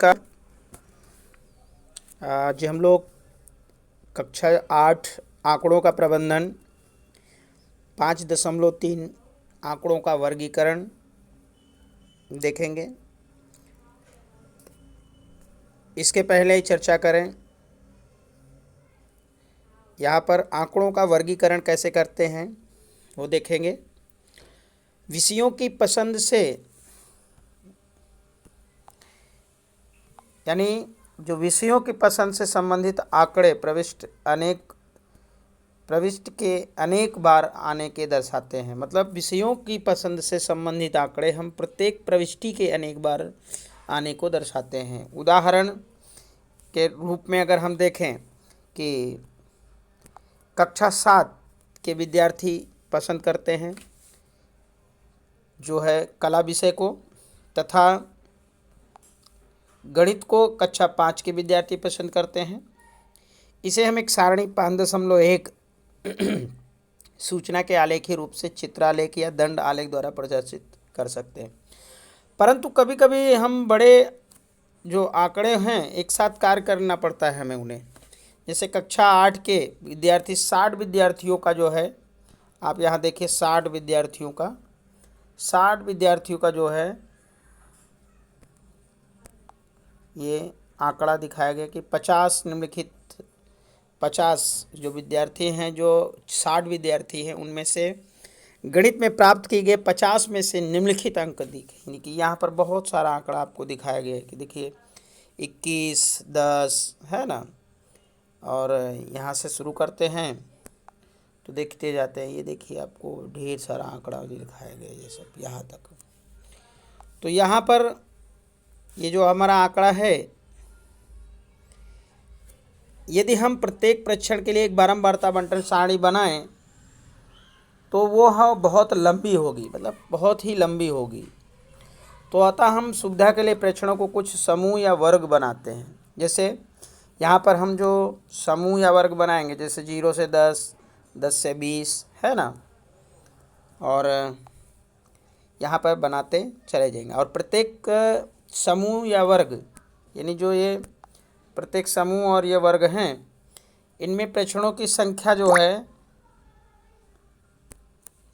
नमस्कार। आज हम लोग कक्षा 8 आंकड़ों का प्रबंधन 5.3 आंकड़ों का वर्गीकरण देखेंगे। इसके पहले ही चर्चा करें, यहाँ पर आंकड़ों का वर्गीकरण कैसे करते हैं वो देखेंगे। विषयों की पसंद से, यानी जो विषयों की पसंद से संबंधित आंकड़े प्रविष्ट के अनेक बार आने के दर्शाते हैं। मतलब विषयों की पसंद से संबंधित आंकड़े हम प्रत्येक प्रविष्टि के अनेक बार आने को दर्शाते हैं। उदाहरण के रूप में अगर हम देखें कि कक्षा 7 के विद्यार्थी पसंद करते हैं जो है कला विषय को, तथा गणित को कक्षा 5 के विद्यार्थी पसंद करते हैं। इसे हम एक सारणी 5.1 सूचना के आलेखी रूप से चित्रालेख या दंड आलेख द्वारा प्रदर्शित कर सकते हैं। परंतु कभी कभी हम बड़े जो आंकड़े हैं एक साथ कार्य करना पड़ता है हमें उन्हें। जैसे कक्षा 8 के विद्यार्थी 60 विद्यार्थियों का जो है, आप यहाँ देखिए 60 विद्यार्थियों का जो है ये आंकड़ा दिखाया गया कि 50 जो विद्यार्थी हैं, जो 60 विद्यार्थी हैं, उनमें से गणित में प्राप्त किए गए 50 में से निम्नलिखित अंक दिखे। यानी कि यहाँ पर बहुत सारा आंकड़ा आपको दिखाया गया है कि देखिए 21, 10 है ना। और यहाँ से शुरू करते हैं तो देखते जाते हैं। ये देखिए आपको ढेर सारा आंकड़ा दिखाया गया है, ये सब यहाँ तक। तो यहाँ पर ये जो हमारा आंकड़ा है, यदि हम प्रत्येक परीक्षण के लिए एक बारंबारता बंटन सारणी बनाएं तो वो बहुत लंबी होगी, मतलब बहुत ही लंबी होगी। तो अतः हम सुविधा के लिए परीक्षणों को कुछ समूह या वर्ग बनाते हैं। जैसे यहाँ पर हम जो समूह या वर्ग बनाएंगे, जैसे 0 से 10, 10 से 20 है ना, और यहाँ पर बनाते चले जाएंगे। और प्रत्येक समूह या वर्ग, यानी जो ये प्रत्येक समूह और ये वर्ग हैं, इनमें प्रेक्षणों की संख्या जो है,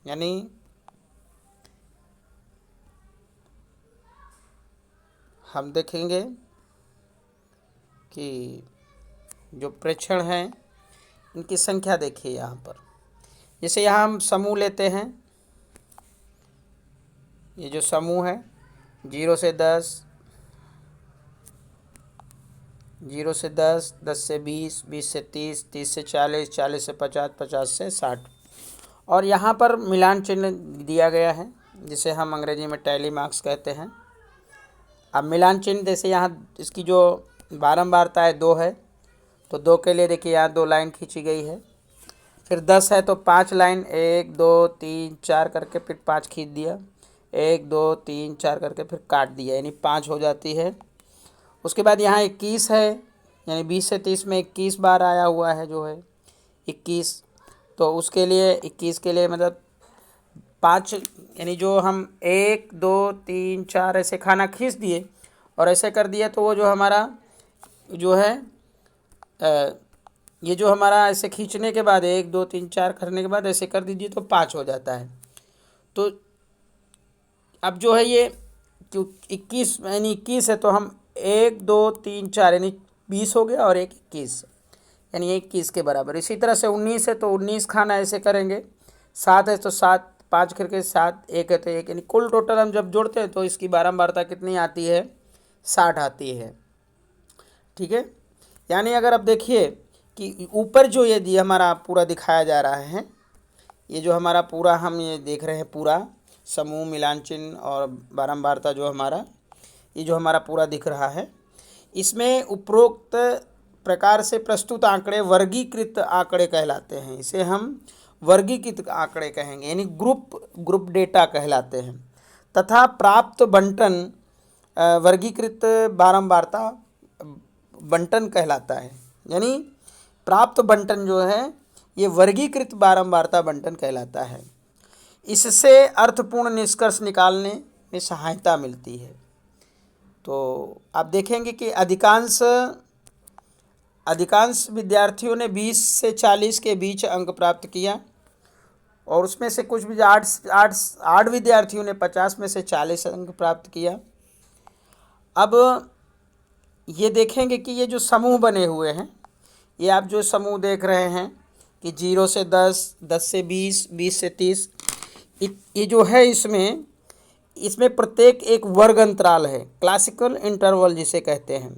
यानी हम देखेंगे कि जो प्रेक्षण हैं इनकी संख्या देखिए यहाँ पर। जैसे यहाँ हम समूह लेते हैं, ये जो समूह है 0 से 10, 0 से 10, 10 से 20, 20 से 30, 30 से 40, 40 से 50, 50 से 60। और यहाँ पर मिलान चिन्ह दिया गया है जिसे हम अंग्रेजी में टैली मार्क्स कहते हैं। अब मिलान चिन्ह जैसे यहाँ इसकी जो बारंबारता है 2 है, तो 2 के लिए देखिए यहाँ 2 लाइन खींची गई है। फिर 10 है तो 5 लाइन, 1 2 3 4 करके फिर 5 खींच दिया, 1 2 3 4 करके फिर काट दिया, यानी 5 हो जाती है। उसके बाद यहाँ 21 है, यानी 20 से 30 में 21 बार आया हुआ है जो है 21। तो उसके लिए 21 के लिए मतलब 5, यानी जो हम 1 2 3 4 ऐसे खाना खींच दिए और ऐसे कर दिया, तो वो जो हमारा जो है ये जो हमारा ऐसे खींचने के बाद 1 2 3 4 करने के बाद ऐसे कर दीजिए तो 5 हो जाता है। तो अब जो है ये 21 यानी 21 है, तो हम 1 2 3 4 यानी 20 हो गया, और 1 21 यानी 21 के बराबर। इसी तरह से 19 है तो 19 खाना ऐसे करेंगे, 7 है तो 7, 5 करके 7, 1 है तो 1, यानी कुल टोटल हम जब जोड़ते हैं तो इसकी बारंबारता कितनी आती है, 60 आती है। ठीक है, यानी अगर आप देखिए कि ऊपर जो ये हमारा पूरा दिखाया जा रहा है, ये जो हमारा पूरा हम ये देख रहे हैं, पूरा समूह, मिलान चिन्ह और बारंबारता जो हमारा ये जो हमारा पूरा दिख रहा है, इसमें उपरोक्त प्रकार से प्रस्तुत आंकड़े वर्गीकृत आंकड़े कहलाते हैं। इसे हम वर्गीकृत आंकड़े कहेंगे, यानी ग्रुप डेटा कहलाते हैं। तथा प्राप्त बंटन वर्गीकृत बारंबारता बंटन कहलाता है। यानी प्राप्त बंटन जो है ये वर्गीकृत बारंबारता बंटन कहलाता है। इससे अर्थपूर्ण निष्कर्ष निकालने में सहायता मिलती है। तो आप देखेंगे कि अधिकांश विद्यार्थियों ने 20 से 40 के बीच अंक प्राप्त किया, और उसमें से कुछ भी आठ विद्यार्थियों ने 50 में से 40 अंक प्राप्त किया। अब ये देखेंगे कि ये जो समूह बने हुए हैं, ये आप जो समूह देख रहे हैं कि 0 से 10, 10 से 20, 20 से 30, ये जो है इसमें प्रत्येक एक वर्ग अंतराल है, क्लासिकल इंटरवल जिसे कहते हैं।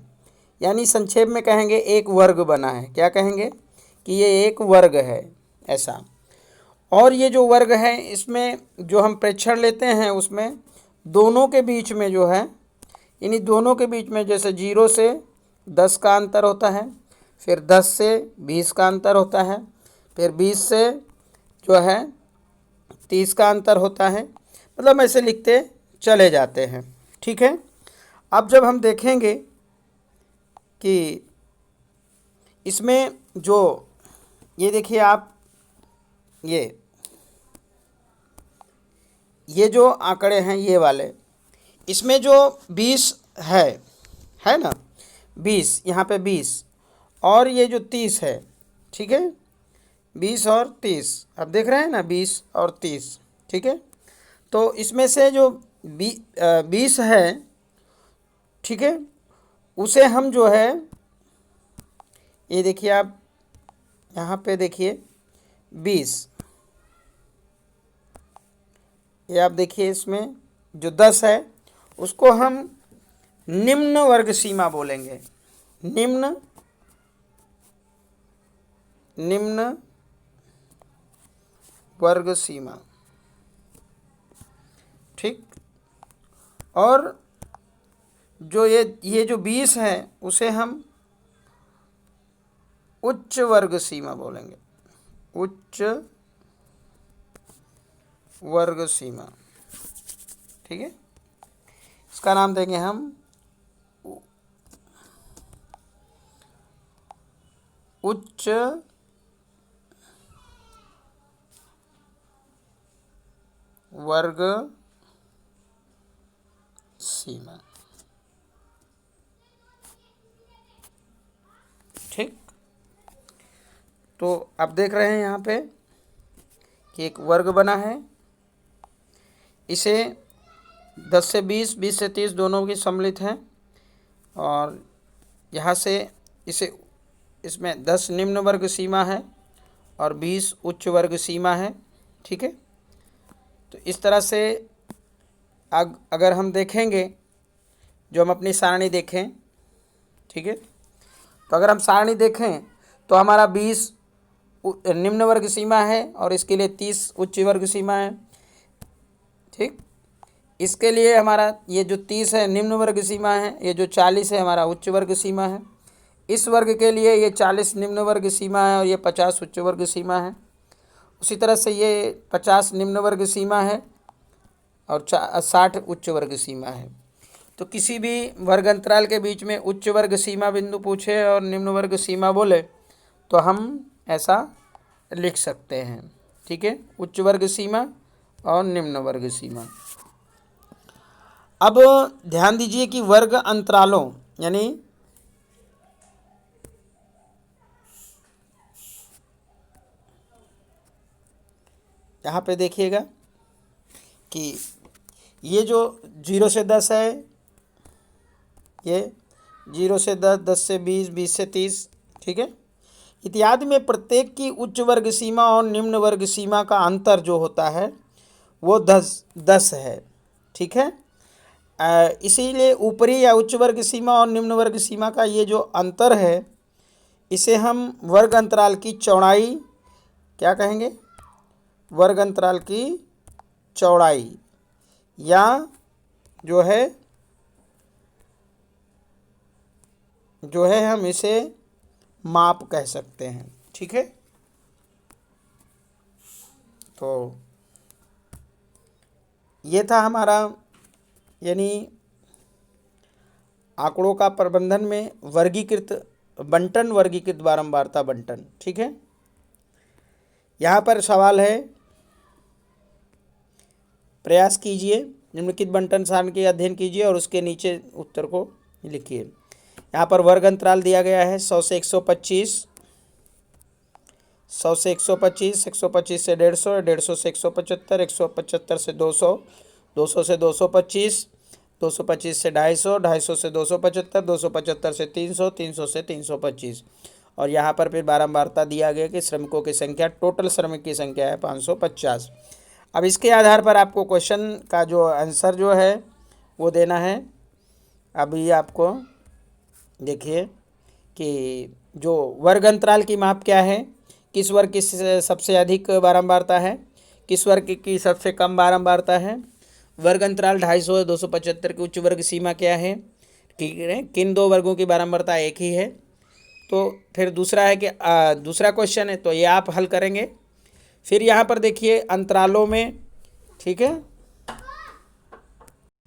यानी संक्षेप में कहेंगे एक वर्ग बना है। क्या कहेंगे कि ये एक वर्ग है ऐसा। और ये जो वर्ग है इसमें जो हम प्रेक्षण लेते हैं उसमें दोनों के बीच में जो है, यानी दोनों के बीच में जैसे 0 से 10 का अंतर होता है, फिर 10 से 20 का अंतर होता है, फिर 20 से जो है 30 का अंतर होता है, मतलब ऐसे लिखते चले जाते हैं। ठीक है। अब जब हम देखेंगे कि इसमें जो ये देखिए आप, ये जो आंकड़े हैं ये वाले, इसमें जो 20 है ना, 20 यहाँ पे 20, और ये जो 30 है, ठीक है, 20 और 30 आप देख रहे हैं ना, 20 और 30, ठीक है। तो इसमें से जो 20 है, ठीक है, उसे हम जो है, ये देखिए आप यहाँ पे देखिए 20, ये आप देखिए इसमें जो 10 है उसको हम निम्न वर्ग सीमा बोलेंगे। निम्न वर्ग सीमा, ठीक। और जो ये जो 20 है उसे हम उच्च वर्ग सीमा बोलेंगे। उच्च वर्ग सीमा, ठीक है। इसका नाम देंगे हम उच्च वर्ग सीमा, ठीक। तो आप देख रहे हैं यहाँ पे कि एक वर्ग बना है, इसे 10 से 20, 20 से 30 दोनों की सम्मिलित हैं, और यहाँ से इसमें 10 निम्न वर्ग सीमा है और 20 उच्च वर्ग सीमा है, ठीक है। तो इस तरह से अगर हम देखेंगे, जो हम अपनी सारणी देखें, ठीक है, तो अगर हम सारणी देखें तो हमारा 20 निम्न वर्ग सीमा है और इसके लिए 30 उच्च वर्ग सीमा है, ठीक। इसके लिए हमारा ये जो 30 है निम्न वर्ग सीमा है, ये जो 40 है हमारा उच्च वर्ग सीमा है। इस वर्ग के लिए ये 40 निम्न वर्ग सीमा है और ये 50 उच्च वर्ग सीमा है। उसी तरह से ये 50 निम्न वर्ग सीमा है और 60 उच्च वर्ग सीमा है। तो किसी भी वर्ग अंतराल के बीच में उच्च वर्ग सीमा बिंदु पूछे और निम्न वर्ग सीमा बोले तो हम ऐसा लिख सकते हैं, ठीक है, उच्च वर्ग सीमा और निम्न वर्ग सीमा। अब ध्यान दीजिए कि वर्ग अंतरालों, यानी यहाँ पे देखिएगा कि ये जो 0 से 10 है, ये 0 से 10, 10 से 20, 20 से 30, ठीक है, इत्यादि में प्रत्येक की उच्च वर्ग सीमा और निम्न वर्ग सीमा का अंतर जो होता है वो 10 है, ठीक है। इसीलिए ऊपरी या उच्च वर्ग सीमा और निम्न वर्ग सीमा का ये जो अंतर है इसे हम वर्ग अंतराल की चौड़ाई क्या कहेंगे, वर्ग अंतराल की चौड़ाई, या जो है हम इसे माप कह सकते हैं, ठीक है। तो ये था हमारा, यानी आंकड़ों का प्रबंधन में वर्गीकृत बारंबारता बंटन, ठीक है। यहाँ पर सवाल है, प्रयास कीजिए। निम्नलिखित बंटन सारणी के अध्ययन कीजिए और उसके नीचे उत्तर को लिखिए। यहाँ पर वर्ग अंतराल दिया गया है 100 से 125, 100 से 125, 125 से 150, 150 से 175, 175 से 200, 200 से 225, 225 से 250, 250 से 275, 275 से 300, 300 से 325। और यहाँ पर फिर बारंबारता दिया गया कि श्रमिकों की संख्या, टोटल श्रमिक की संख्या है 550। अब इसके आधार पर आपको क्वेश्चन का जो आंसर जो है वो देना है। अभी आपको देखिए कि जो वर्ग अंतराल की माप क्या है, किस वर्ग की सबसे अधिक बारंबारता है, किस वर्ग की सबसे कम बारंबारता है, वर्ग अंतराल 250 है 275 की उच्च वर्ग सीमा क्या है, ठीक है, किन दो वर्गों की बारंबारता एक ही है। तो फिर दूसरा है कि दूसरा क्वेश्चन है तो ये आप हल करेंगे। फिर यहाँ पर देखिए अंतरालों में, ठीक है,